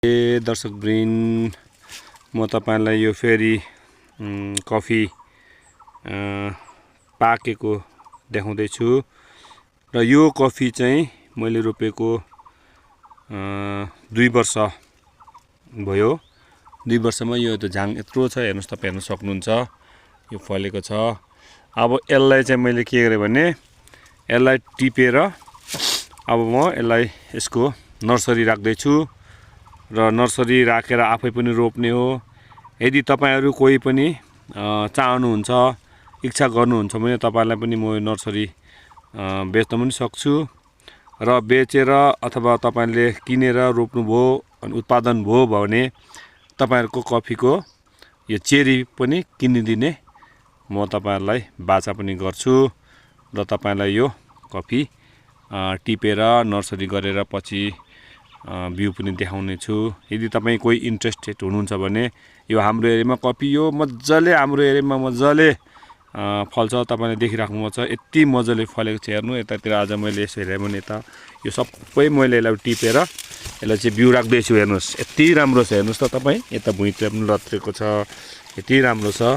दर्शकवृन्द, म तपाईलाई यो फेरि कफी पाकेको देखाउँदैछु र यो कफी चाहिँ मैले रोपेको 2 वर्ष भयो। 2 वर्षमा यो त झाङ यत्रो छ, हेर्नुस्, तपाईं हेर्न सक्नुहुन्छ, यो फलेको छ। अब यसलाई चाहिँ मैले के गरेँ भने यसलाई टिपेर अब म यसलाई यसको नर्सरी राख्दैछु र नर्सरी राखेर आफै पनि रोप्ने हो। यदि तपाईहरु कोही पनि चाहनुहुन्छ, इच्छा गर्नुहुन्छ भने तपाईलाई पनि म यो नर्सरी बेच्न पनि सक्छु र बेचेर अथवा तपाईले किनेर रोप्नुभयो अनि उत्पादन भयो भने तपाईहरुको कफीको यो चेरी पनि किनिदिने म तपाईहरुलाई बाचा पनि गर्छु र तपाईलाई यो कफी टिपेर नर्सरी गरेर पछि भ्यू पनि देखाउने छु। यदि तपाई कोही इन्ट्रेस्टेड हुनुहुन्छ भने यो हाम्रो एरियामा कफी यो मज्जाले हाम्रो एरियामा मज्जाले फल्छ। तपाईले देखिराख्नु छ यति मज्जाले फलेको छ, हेर्नु यतातिर। आज मैले यसो हेरे भने त यो सबै मैले यसलाई टिपेर यसलाई चाहिँ भ्यू राख्दै छु। हेर्नुस् यति राम्रो छ, हेर्नुस् त तपाई, यता भुइँतिर पनि लत्रेको छ, यति राम्रो छ।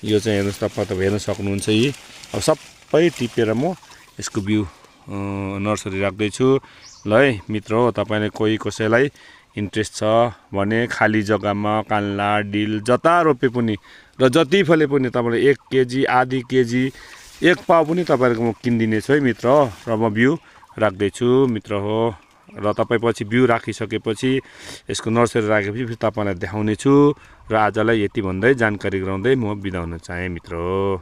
यो चाहिँ हेर्नुस् तपाईं हेर्न सक्नुहुन्छ। यी अब सबै टिपेर म यसको भ्यू नर्सरी राख्दै छु। ल है मित्र हो, तपाईले कोही कसैलाई इन्ट्रेस्ट छ भने खाली जग्गामा कान्ला डिल जता रोपे पनि र जति फले पनि तपाईले 1 केजी, आधी केजी, 1 पाउ पनि तपाईहरुको म किन्दिने छु है मित्र हो। र म भ्यू राख्दै छु मित्र हो। र तपाई पछि भ्यू राखिसकेपछि यसको नर्सरी राखेपछि फेरि तपाईलाई देखाउने छु। र आजलाई यति भन्दै जानकारी गराउँदै म बिदा हुन चाहे मित्र हो।